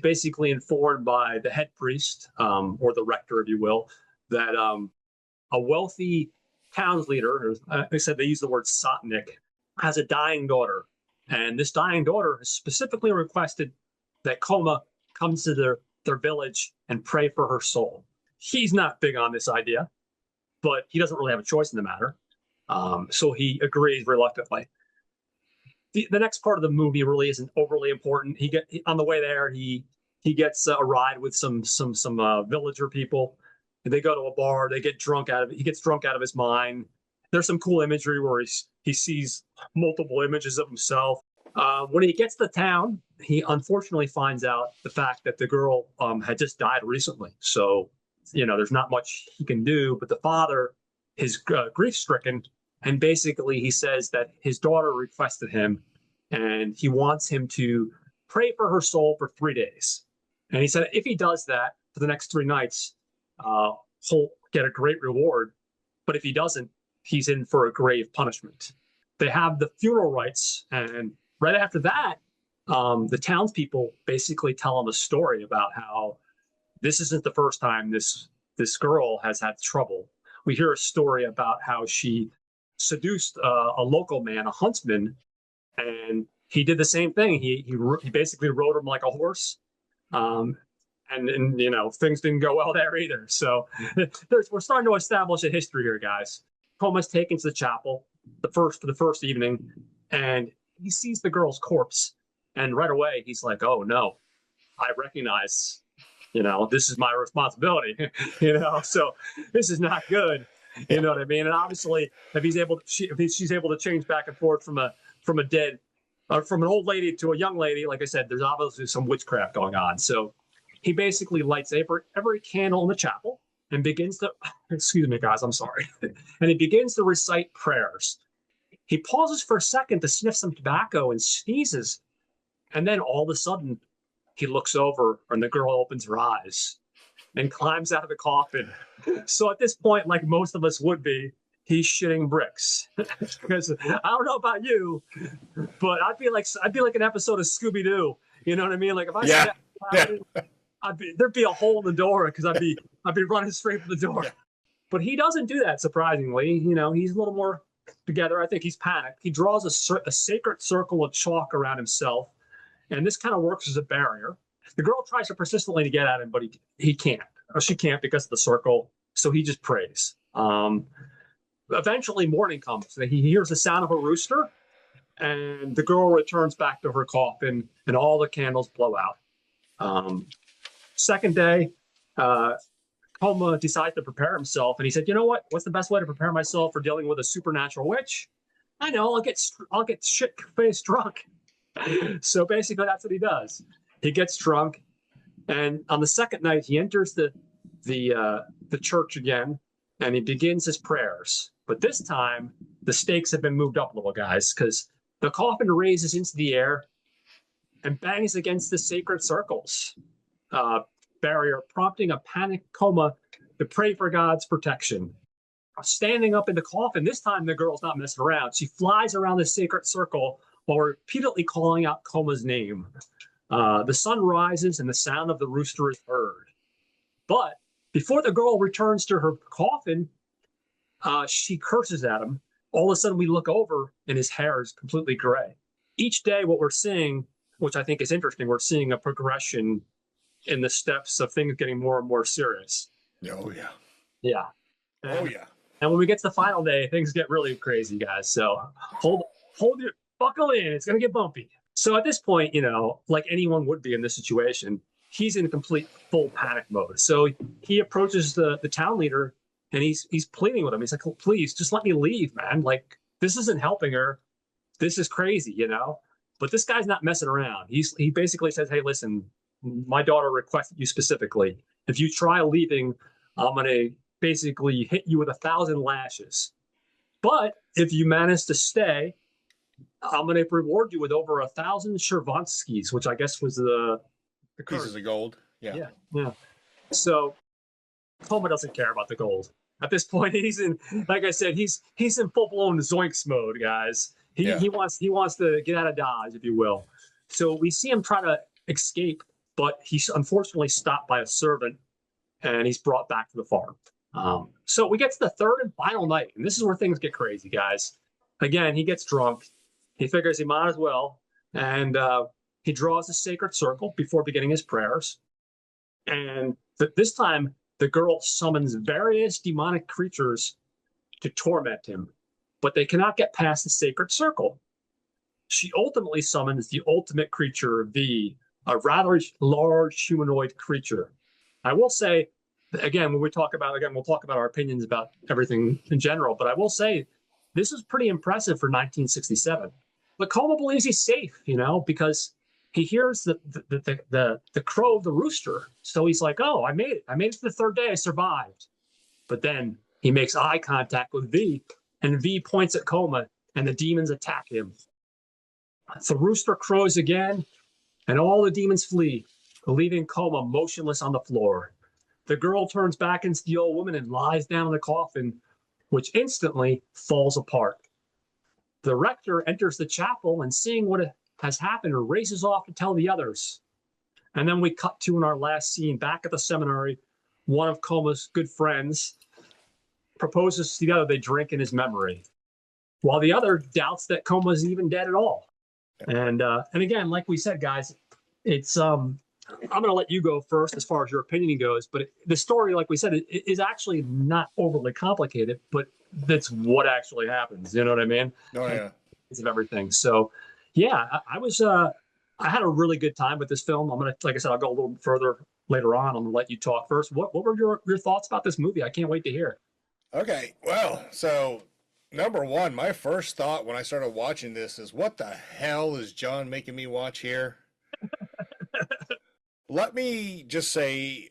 basically informed by the head priest, or the rector, if you will, that a wealthy towns leader, they said they use the word Sotnik, has a dying daughter. And this dying daughter has specifically requested that Koma comes to their village and pray for her soul. He's not big on this idea, but he doesn't really have a choice in the matter. So he agrees reluctantly. The next part of the movie really isn't overly important. On the way there, he He gets a ride with some villager people. They go to a bar. They get drunk out of it. He gets drunk out of his mind. There's some cool imagery where he sees multiple images of himself. When he gets to town, he unfortunately finds out the fact that the girl had just died recently. So, there's not much he can do. But the father is grief stricken. And basically, he says that his daughter requested him and he wants him to pray for her soul for 3 days. And he said if he does that for the next 3 nights, he'll get a great reward. But if he doesn't, he's in for a grave punishment. They have the funeral rites, and right after that, the townspeople basically tell him a story about how this isn't the first time this girl has had trouble. We hear a story about how she seduced a local man, a huntsman, and he did the same thing. He basically rode him like a horse, and things didn't go well there either. So we're starting to establish a history here, guys. Coma's taken to the chapel for the first evening, and he sees the girl's corpse, and right away he's like, "Oh no, I recognize, this is my responsibility, so this is not good." You know what I mean? And obviously, if she's able to change back and forth from an old lady to a young lady, like I said, there's obviously some witchcraft going on. So he basically lights every candle in the chapel and begins to, excuse me, guys, I'm sorry. And he begins to recite prayers. He pauses for a second to sniff some tobacco and sneezes. And then all of a sudden, he looks over and the girl opens her eyes and climbs out of the coffin. So at this point, like most of us would be, he's shitting bricks. Because I don't know about you, but I'd be like an episode of Scooby-Doo. You know what I mean? Like if I said that, there'd be a hole in the door because I'd be running straight for the door. Yeah. But he doesn't do that, surprisingly. He's a little more together. I think he's panicked. He draws a sacred circle of chalk around himself, and this kind of works as a barrier. The girl tries to persistently to get at him, but he can't. Or she can't because of the circle, so he just prays. Eventually, morning comes. He hears the sound of a rooster, and the girl returns back to her coffin, and all the candles blow out. Second day, Coma decides to prepare himself, and he said, "You know what? What's the best way to prepare myself for dealing with a supernatural witch? I know. I'll get shit-faced drunk." So basically, that's what he does. He gets drunk, and on the second night, he enters the church again, and he begins his prayers. But this time, the stakes have been moved up a little, guys, because the coffin raises into the air and bangs against the sacred circles barrier, prompting a panicked Coma to pray for God's protection. Standing up in the coffin, this time the girl's not messing around. She flies around the sacred circle while repeatedly calling out Coma's name. The sun rises and the sound of the rooster is heard. But before the girl returns to her coffin, she curses at him. All of a sudden, we look over and his hair is completely gray. Each day, what we're seeing, which I think is interesting, we're seeing a progression in the steps of things getting more and more serious. Oh, yeah. Yeah. Oh, yeah. And when we get to the final day, things get really crazy, guys. So hold your buckle in. It's going to get bumpy. So at this point, like anyone would be in this situation, he's in complete full panic mode. So he approaches the town leader and he's pleading with him. He's like, "Oh, please, just let me leave, man. Like, this isn't helping her. This is crazy, But this guy's not messing around. He basically says, "Hey, listen, my daughter requested you specifically. If you try leaving, I'm going to basically hit you with 1,000 lashes. But if you manage to stay, I'm going to reward you with over 1,000 Shervanskis," which I guess was the pieces of gold. Yeah. So Coma doesn't care about the gold. At this point, he's in, like I said, he's in full-blown Zoinks mode, guys. He wants to get out of Dodge, if you will. So we see him try to escape, but he's unfortunately stopped by a servant, and he's brought back to the farm. So we get to the third and final night, and this is where things get crazy, guys. Again, he gets drunk. He figures he might as well, and he draws a sacred circle before beginning his prayers. And this time, the girl summons various demonic creatures to torment him, but they cannot get past the sacred circle. She ultimately summons the ultimate creature, V, a rather large humanoid creature. I will say, again, when we talk about, again, we'll talk about our opinions about everything in general, but I will say this is pretty impressive for 1967. But Coma believes he's safe, because he hears the crow of the rooster. So he's like, oh, I made it. I made it to the third day. I survived. But then he makes eye contact with V, and V points at Coma, and the demons attack him. The rooster crows again, and all the demons flee, leaving Coma motionless on the floor. The girl turns back into the old woman and lies down in the coffin, which instantly falls apart. The rector enters the chapel and, seeing what has happened, races off to tell the others. And then we cut to, in our last scene, back at the seminary, one of Coma's good friends proposes to the other they drink in his memory, while the other doubts that Coma's even dead at all. And again, like we said, guys, it's I'm going to let you go first as far as your opinion goes, but the story, like we said, is actually not overly complicated, but that's what actually happens. You know what I mean? Oh, yeah. Of everything. So, yeah, I had a really good time with this film. I'm going to, like I said, I'll go a little further later on. I'm going to let you talk first. What were your thoughts about this movie? I can't wait to hear. Okay, well, so number one, my first thought when I started watching this is, what the hell is John making me watch here? Let me just say,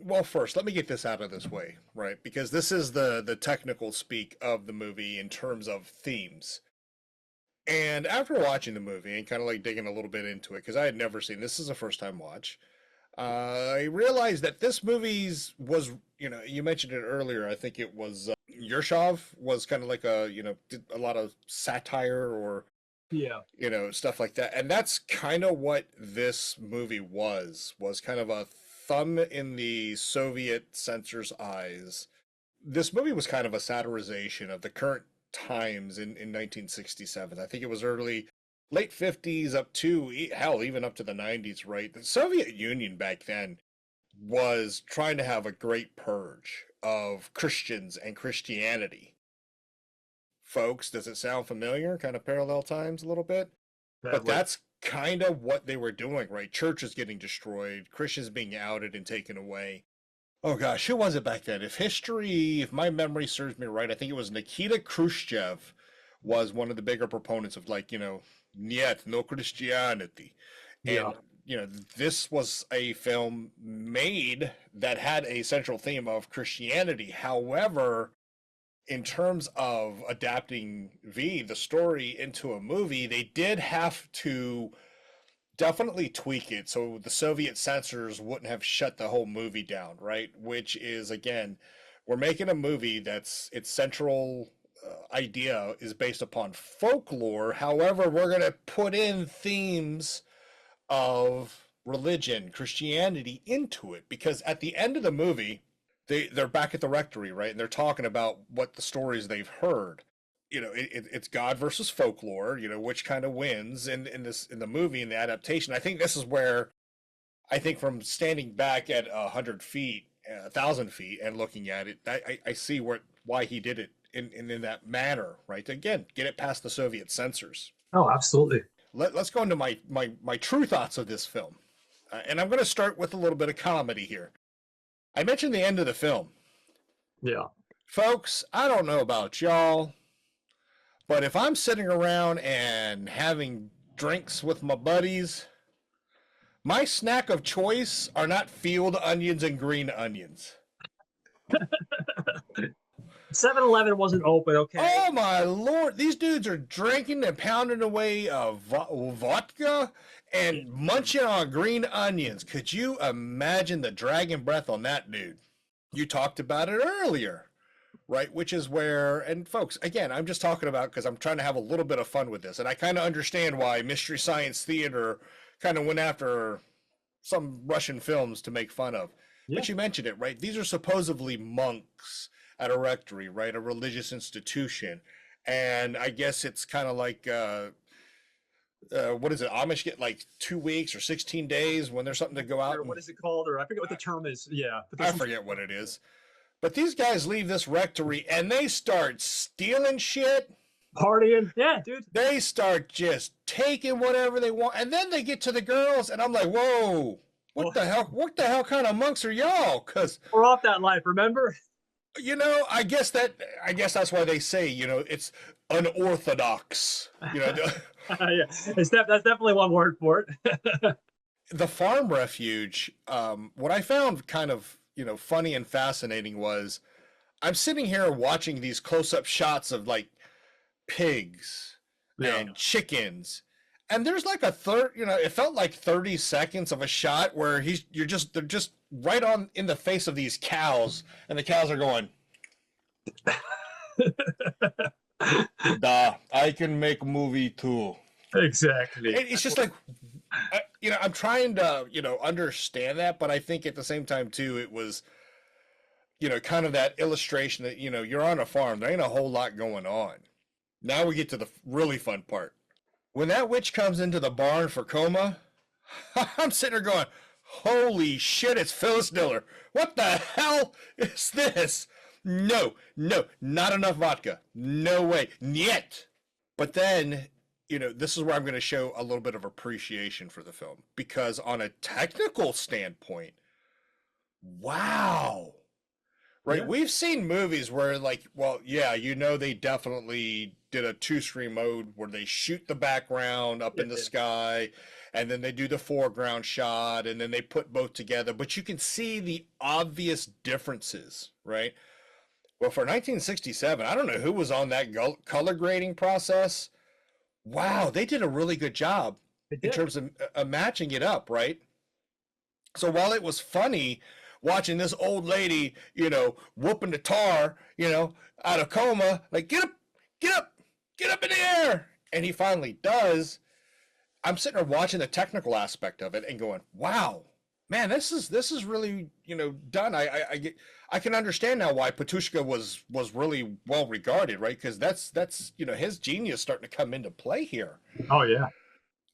well, first, let me get this out of this way, right? Because this is the technical speak of the movie in terms of themes. And after watching the movie and kind of like digging a little bit into it, because I had never seen this, is a first time watch, I realized that this movie's was, you mentioned it earlier. I think it was Yershov was kind of like did a lot of satire or, stuff like that. And that's kind of what this movie was kind of a thumb in the Soviet censor's eyes. This movie was kind of a satirization of the current times in 1967. I think it was late 50s up to, hell, even up to the 90s, right? The Soviet Union back then was trying to have a great purge of Christians and Christianity. Folks, does it sound familiar? Kind of parallel times a little bit? But that's kind of what they were doing, right? Churches getting destroyed, Christians being outed and taken away. Oh gosh, who was it back then? If my memory serves me right, I think it was Nikita Khrushchev was one of the bigger proponents of Niet, no Christianity. And, this was a film made that had a central theme of Christianity. However, in terms of adapting the story into a movie, they did have to definitely tweak it so the Soviet censors wouldn't have shut the whole movie down, right? Which is, again, we're making a movie that's its central idea is based upon folklore. However, we're going to put in themes of religion, Christianity into it, because at the end of the movie, they're back at the rectory, right? And they're talking about what the stories they've heard. It's God versus folklore, which kind of wins in the movie, in the adaptation. I think this is where, I think from standing back at 100 feet, 1,000 feet and looking at it, I see why he did it in that manner, right? Again, get it past the Soviet censors. Oh, absolutely. Let's go into my true thoughts of this film. And I'm going to start with a little bit of comedy here. I mentioned the end of the film. Yeah. Folks, I don't know about y'all, but if I'm sitting around and having drinks with my buddies, my snack of choice are not field onions and green onions. 7-Eleven wasn't open, okay? Oh my Lord, these dudes are drinking and pounding away vodka and munching on green onions. Could you imagine the dragon breath on that dude? You talked about it earlier, right? Which is where, and folks, again, I'm just talking about because I'm trying to have a little bit of fun with this. And I kind of understand why Mystery Science Theater kind of went after some Russian films to make fun of. Yeah. But you mentioned it, right? These are supposedly monks at a rectory, right? A religious institution. And I guess it's kind of like, what is it? Amish get like 2 weeks or 16 days when there's something to go out. What is it called? Or I forget what the term is. Yeah. I forget what it is. But these guys leave this rectory and they start stealing shit. Partying. Yeah, dude. They start just taking whatever they want, and then they get to the girls, and I'm like, whoa, what Well, the hell? What the hell kind of monks are y'all? Because we're off that life, remember? I guess that's why they say, it's unorthodox. Yeah, that's definitely one word for it. The farm refuge. What I found kind of funny and fascinating was I'm sitting here watching these close-up shots of like pigs Yeah. and chickens, and there's like a third, it felt like 30 seconds of a shot where they're just right on in the face of these cows, and the cows are going, "Da, I can make a movie too." Exactly. It's just like, I'm trying to, understand that, but I think at the same time too, it was, kind of that illustration that, you're on a farm, there ain't a whole lot going on. Now we get to the really fun part. When that witch comes into the barn for Coma, I'm sitting there going, holy shit, it's Phyllis Diller. What the hell is this? No, not enough vodka. No way. Niet. But then, this is where I'm going to show a little bit of appreciation for the film. Because on a technical standpoint, wow. Right? Yeah. We've seen movies where, like, well, yeah, they definitely did a two-screen mode where they shoot the background up in the sky, and then they do the foreground shot, and then they put both together. But you can see the obvious differences, right? Well, for 1967, I don't know who was on that color grading process. Wow, they did a really good job in terms of matching it up, right? So while it was funny watching this old lady, whooping the tar, out of coma, like, get up in the air. And he finally does. I'm sitting there watching the technical aspect of it and going, wow, man, this is really, done. I can understand now why Patushka was really well regarded, right? Because that's his genius starting to come into play here. Oh yeah.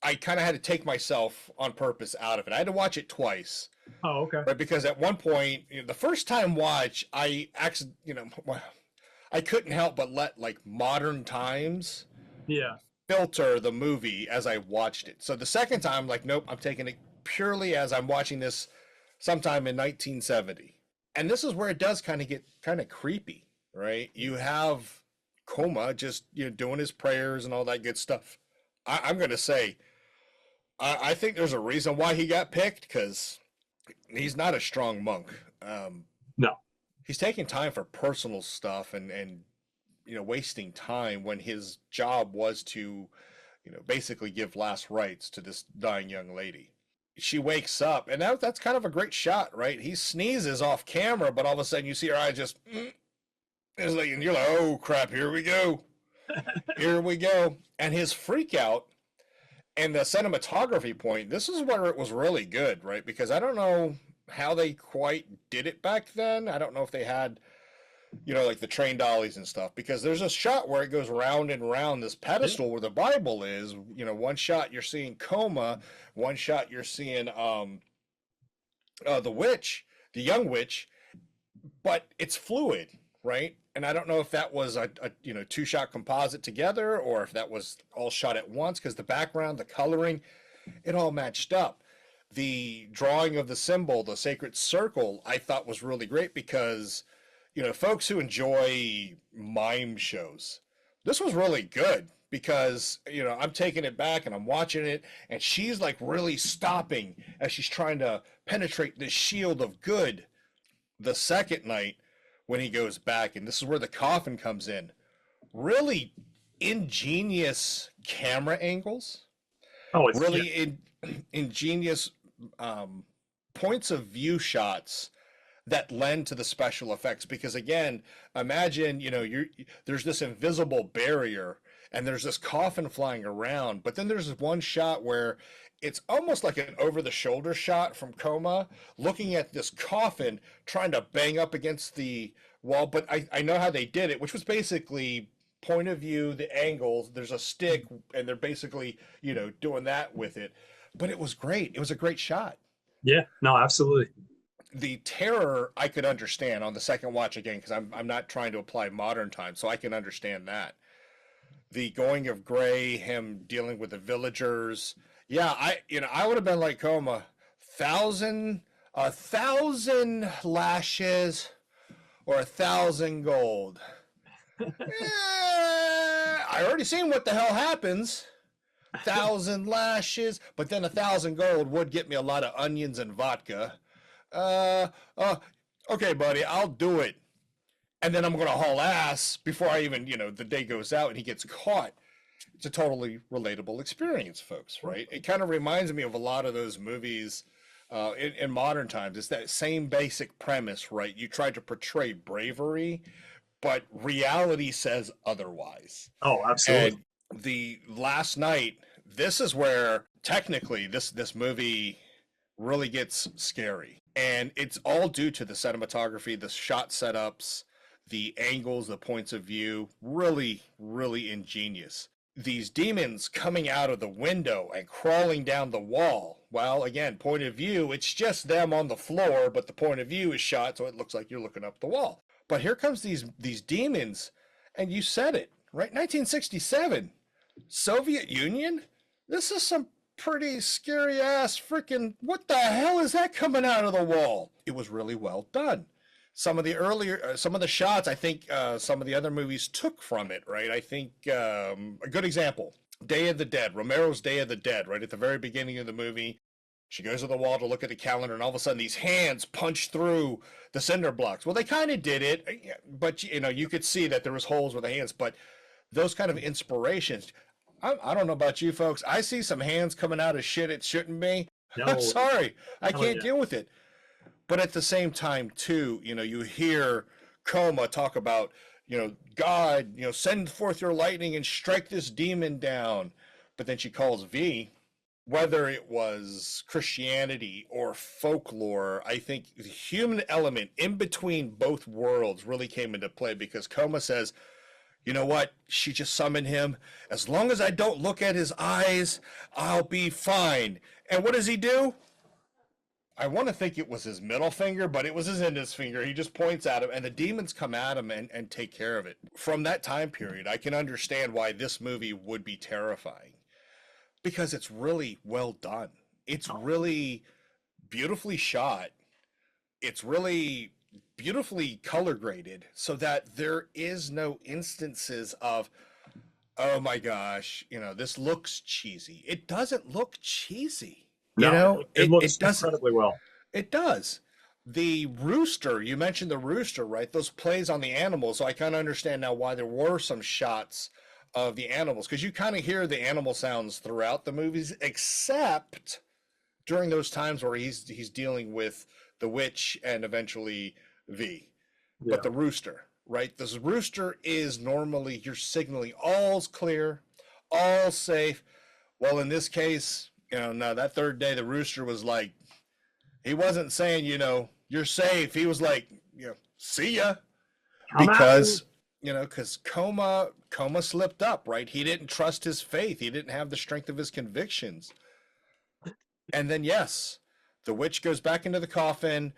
I kind of had to take myself on purpose out of it. I had to watch it twice. Oh, okay. Right, because at one point, the first time watch, I actually, I couldn't help but let like modern times filter the movie as I watched it. So the second time, like, nope, I'm taking it purely as I'm watching this sometime in 1970. And this is where it does kind of get kind of creepy, right? You have Coma just doing his prayers and all that good stuff. I'm going to say, I think there's a reason why he got picked, because he's not a strong monk. No. He's taking time for personal stuff and wasting time when his job was to basically give last rites to this dying young lady. She wakes up, and that's kind of a great shot, right? He sneezes off camera, but all of a sudden you see her eye just it's like, and you're like, oh crap, here we go. Here we go. And his freak out and the cinematography point, this is where it was really good, right? Because I don't know how they quite did it back then. I don't know if they had, like the train dollies and stuff, because there's a shot where it goes round and round this pedestal where the Bible is. One shot you're seeing Coma, one shot you're seeing the witch, the young witch, but it's fluid, right? And I don't know if that was a two-shot composite together or if that was all shot at once, because the background, the coloring, it all matched up. The drawing of the symbol, the sacred circle, I thought was really great because, folks who enjoy mime shows, this was really good because, I'm taking it back and I'm watching it, and she's like really stopping as she's trying to penetrate this shield of good. The second night, when he goes back, and this is where the coffin comes in, really ingenious camera angles. Oh, it's really ingenious points of view shots that lend to the special effects. Because again, imagine there's this invisible barrier and there's this coffin flying around, but then there's this one shot where it's almost like an over-the-shoulder shot from Coma, looking at this coffin, trying to bang up against the wall. But I know how they did it, which was basically point of view, the angles, there's a stick, and they're basically, doing that with it. But it was great. It was a great shot. Yeah, no, absolutely. The terror I could understand on the second watch again, because I'm not trying to apply modern time, so I can understand that. the going of gray, him dealing with the villagers. Yeah, I would have been like Coma, a thousand lashes or 1,000 gold. I already seen what the hell happens. 1,000 lashes, but then 1,000 gold would get me a lot of onions and vodka. Uh, uh, okay, buddy, I'll do it. And then I'm going to haul ass before I even, the day goes out and he gets caught. It's a totally relatable experience, folks, right? It kind of reminds me of a lot of those movies in modern times. It's that same basic premise, right? You try to portray bravery, but reality says otherwise. Oh, absolutely. And the last night, this is where technically this movie really gets scary. And it's all due to the cinematography, the shot setups, the angles, the points of view, really, really ingenious. These demons coming out of the window and crawling down the wall. Well, again, point of view, it's just them on the floor, but the point of view is shot so it looks like you're looking up the wall. But here comes these demons, and you said it, right? 1967, Soviet Union? This is some pretty scary ass freaking, what the hell is that coming out of the wall? It was really well done. Some of the shots, I think some of the other movies took from it, right? I think a good example, Day of the Dead, Romero's Day of the Dead, right at the very beginning of the movie. She goes to the wall to look at the calendar, and all of a sudden these hands punch through the cinder blocks. Well, they kind of did it, but you could see that there was holes with the hands. But those kind of inspirations, I don't know about you folks. I see some hands coming out of shit it shouldn't be. No. I'm sorry, I can't deal with it. But at the same time, too, you hear Coma talk about, God, send forth your lightning and strike this demon down. But then she calls V. Whether it was Christianity or folklore, I think the human element in between both worlds really came into play because Coma says, you know what? She just summoned him. As long as I don't look at his eyes, I'll be fine. And what does he do? I want to think it was his middle finger, but it was his index finger. He just points at him, and the demons come at him and take care of it. From that time period, I can understand why this movie would be terrifying. Because it's really well done. It's really beautifully shot. It's really beautifully color graded so that there is no instances of, oh my gosh, this looks cheesy. It doesn't look cheesy. It looks incredibly well. It does. The rooster, you mentioned the rooster, right? Those plays on the animals. So I kind of understand now why there were some shots of the animals, because you kind of hear the animal sounds throughout the movies, except during those times where he's dealing with the witch and eventually V. Yeah. But the rooster, right? This rooster is normally you're signaling all's clear, all safe. Well, in this case, no, that third day the rooster was like, he wasn't saying, you're safe. He was like, see ya, because Coma slipped up, right? He didn't trust his faith. He didn't have the strength of his convictions. And then, yes, the witch goes back into the coffin,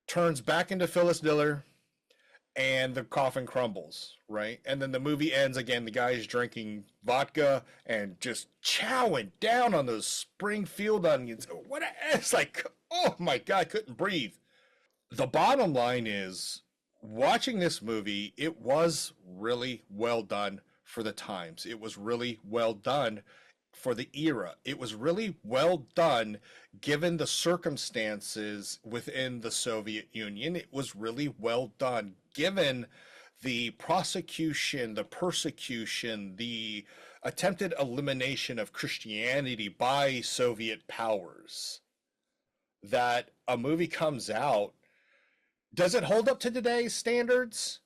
turns back into Phyllis Diller, and the coffin crumbles, right? And then the movie ends again. The guy's drinking vodka and just chowing down on those Springfield onions. It's like, oh my God, I couldn't breathe. The bottom line is, watching this movie, it was really well done for the times. It was really well done for the era. It was really well done given the circumstances within the Soviet Union. It was really well done given the prosecution, the persecution, the attempted elimination of Christianity by Soviet powers. That a movie comes out, does it hold up to today's standards?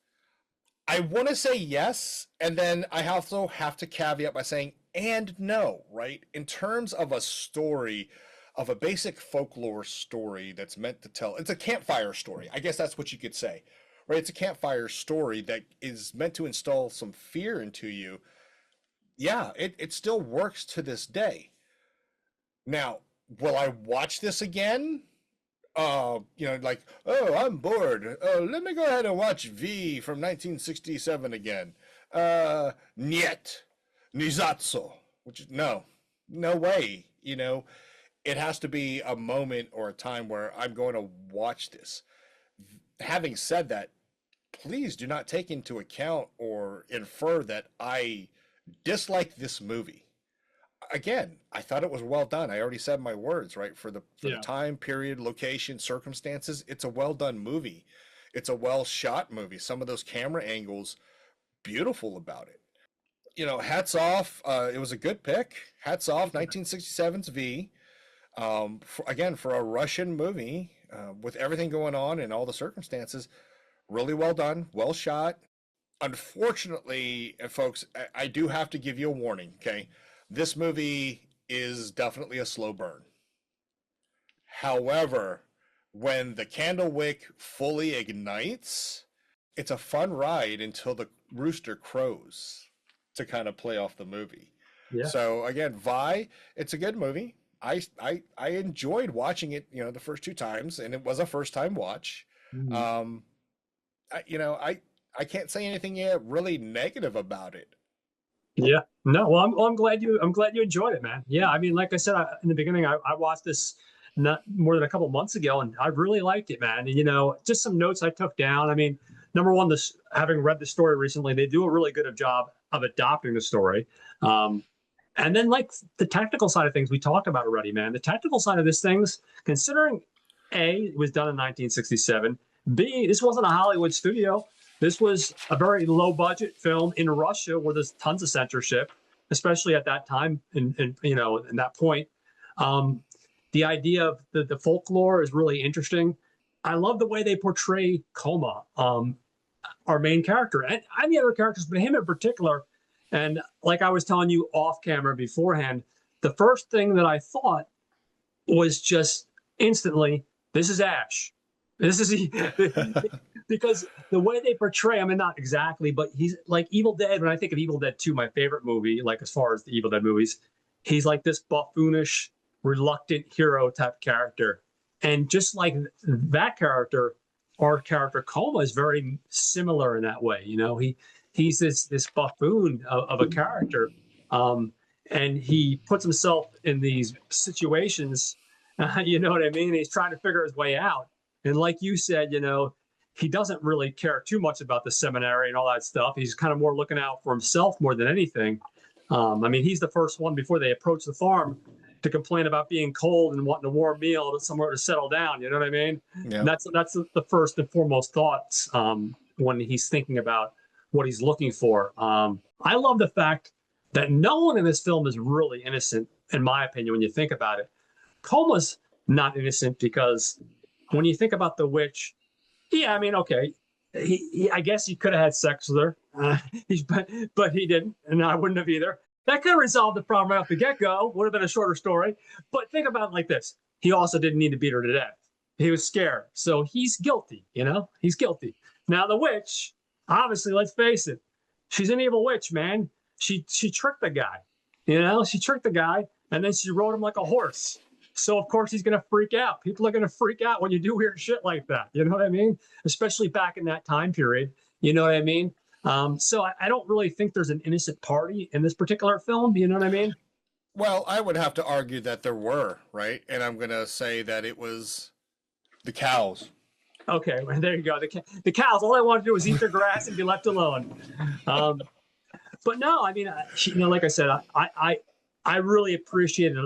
I want to say yes, and then I also have to caveat by saying and no, right? In terms of a story, of a basic folklore story that's meant to tell, it's a campfire story. I guess that's what you could say, right? It's a campfire story that is meant to install some fear into you. Yeah, it still works to this day. Now, will I watch this again? Like, oh, I'm bored. Let me go ahead and watch V from 1967 again. Niet. Nizatsu, which is no way. It has to be a moment or a time where I'm going to watch this. Having said that, please do not take into account or infer that I dislike this movie. Again, I thought it was well done. I already said my words, right? For the Yeah. time, period, location, circumstances, it's a well done movie. It's a well shot movie. Some of those camera angles, beautiful about it. Hats off. It was a good pick. Hats off, 1967's V. Again, for a Russian movie, with everything going on and all the circumstances, really well done, well shot. Unfortunately, folks, I do have to give you a warning, okay? This movie is definitely a slow burn. However, when the candle wick fully ignites, it's a fun ride until the rooster crows to kind of play off the movie. Yeah. So again, Vi, it's a good movie. I enjoyed watching it, the first two times, and it was a first time watch. Mhm. I can't say anything yet really negative about it. Yeah. No, well, I'm glad you enjoyed it, man. Yeah. I mean, like I said in the beginning, I watched this not more than a couple months ago, and I really liked it, man. And just some notes I took down. I mean, number one, this having read the story recently, they do a really good job of adopting the story. Um, and then like the technical side of things we talked about already, man. The technical side of this things, considering A, it was done in 1967. B, this wasn't a Hollywood studio. This was a very low budget film in Russia where there's tons of censorship, especially at that time. In that point, um, the idea of the folklore is really interesting. I love the way they portray Koma, our main character, and the other characters, but him in particular. And like I was telling you off camera beforehand, the first thing that I thought was just instantly, this is Ash. This is because the way they portray, I mean, not exactly, but he's like Evil Dead. When I think of Evil Dead 2, my favorite movie, like as far as the Evil Dead movies, he's like this buffoonish, reluctant hero type character. And just like that character, our character Coma is very similar in that way. He's this buffoon of a character, and he puts himself in these situations. You know what I mean? He's trying to figure his way out. And like you said, he doesn't really care too much about the seminary and all that stuff. He's kind of more looking out for himself more than anything. I mean, he's the first one before they approach the farm to complain about being cold and wanting a warm meal to somewhere to settle down. You know what I mean? Yeah. And that's the first and foremost thoughts when he's thinking about what he's looking for. I love the fact that no one in this film is really innocent, in my opinion, when you think about it. Coma's not innocent because when you think about the witch, yeah, I mean, okay, I guess he could have had sex with her, but he didn't, and I wouldn't have either. That could have resolved the problem right off the get-go. Would have been a shorter story. But think about it like this. He also didn't need to beat her to death. He was scared. So he's guilty, He's guilty. Now the witch, obviously, let's face it, she's an evil witch, man. She tricked the guy. She tricked the guy, and then she rode him like a horse. So, of course, he's going to freak out. People are going to freak out when you do weird shit like that. You know what I mean? Especially back in that time period. You know what I mean? So I don't really think there's an innocent party in this particular film. You know what I mean? Well, I would have to argue that there were, right? And I'm going to say that it was the cows. Okay, well, there you go. The cows, all they want to do is eat their grass and be left alone. But no, I mean, like I said, I really appreciated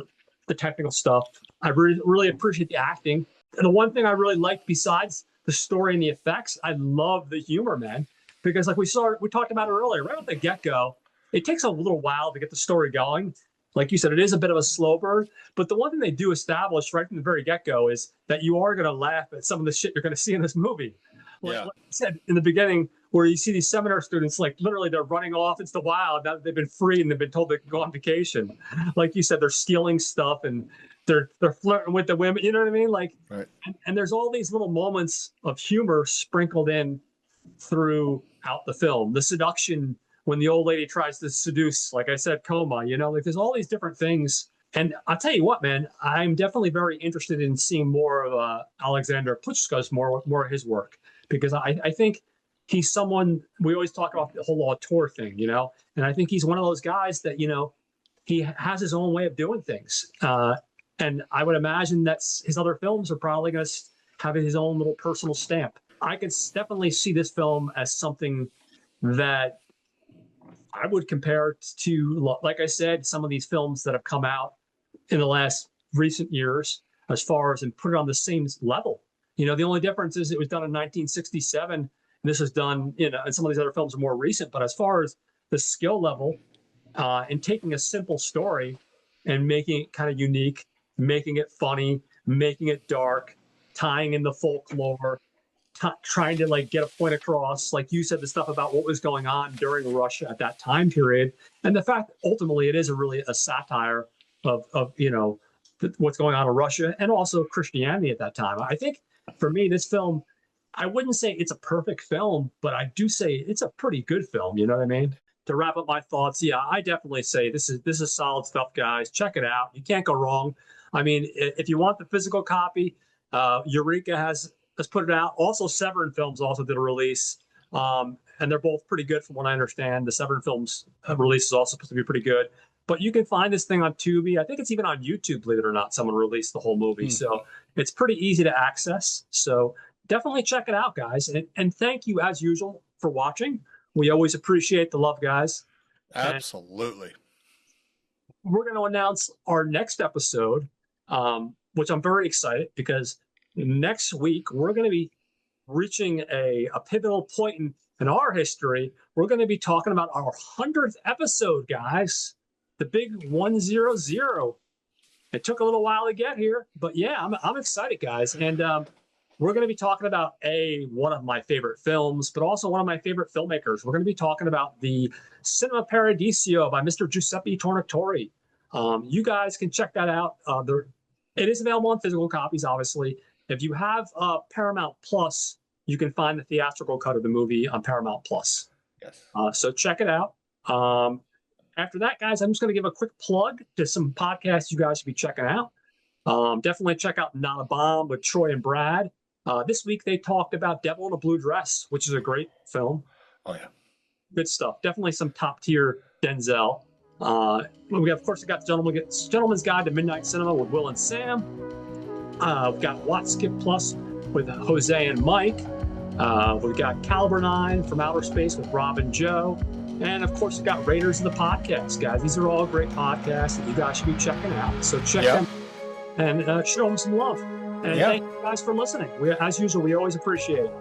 the technical stuff. I really appreciate the acting. And the one thing I really liked besides the story and the effects, I love the humor, man. Because like we talked about it earlier, right at the get-go, it takes a little while to get the story going. Like you said, it is a bit of a slow burn. But the one thing they do establish right from the very get-go is that you are going to laugh at some of the shit you're going to see in this movie. Like I said in the beginning, where you see these seminar students, like literally they're running off into the wild. Now they've been free and they've been told to go on vacation. Like you said, they're stealing stuff and they're flirting with the women. You know what I mean? Like, right. And there's all these little moments of humor sprinkled in throughout the film. The seduction when the old lady tries to seduce, like I said, Coma. Like there's all these different things. And I'll tell you what, man, I'm definitely very interested in seeing more of Alexander Pushka's more of his work, because I think he's someone, we always talk about the whole auteur thing, you know, and I think he's one of those guys that, you know, he has his own way of doing things. And I would imagine that his other films are probably going to have his own little personal stamp. I could definitely see this film as something that I would compare to, like I said, some of these films that have come out in the last recent years, as far as and put it on the same level. You know, the only difference is it was done in 1967. And this was done, you know, and some of these other films are more recent. But as far as the skill level and taking a simple story and making it kind of unique, making it funny, making it dark, tying in the folklore, trying to like get a point across, like you said, the stuff about what was going on during Russia at that time period, and the fact that ultimately it is a satire of you know what's going on in Russia and also Christianity at that time. I think for me, this film, I wouldn't say it's a perfect film, but I do say it's a pretty good film. You know what I mean? To wrap up my thoughts, yeah, I definitely say this is solid stuff, guys. Check it out. You can't go wrong. I mean, if you want the physical copy, Eureka has put it out. Also, Severin Films also did a release, and they're both pretty good from what I understand. The Severin Films release is also supposed to be pretty good. But you can find this thing on Tubi. I think it's even on YouTube, believe it or not. Someone released the whole movie. So it's pretty easy to access. So definitely check it out, guys. And thank you, as usual, for watching. We always appreciate the love, guys. Absolutely. And we're going to announce our next episode, which I'm very excited because next week we're going to be reaching a pivotal point in our history. We're going to be talking about our 100th episode, guys. The big 100. It took a little while to get here, but yeah, I'm excited, guys. And we're going to be talking about one of my favorite films, but also one of my favorite filmmakers. We're going to be talking about the Cinema Paradiso by Mr. Giuseppe Tornatore. You guys can check that out. It is available on physical copies, obviously. If you have Paramount Plus, you can find the theatrical cut of the movie on Paramount Plus. Yes. So check it out. After that, guys, I'm just going to give a quick plug to some podcasts you guys should be checking out. Definitely check out Not a Bomb with Troy and Brad. This week they talked about Devil in a Blue Dress, which is a great film. Oh, yeah. Good stuff. Definitely some top-tier Denzel. We got Gentleman's Guide to Midnight Cinema with Will and Sam. We've got Watch Skip Plus with Jose and Mike. We've got Caliber 9 from Outer Space with Rob and Joe. And, of course, we've got Raiders of the Podcast, guys. These are all great podcasts that you guys should be checking out. So check them and show them some love. And thank you guys for listening. As usual, we always appreciate it.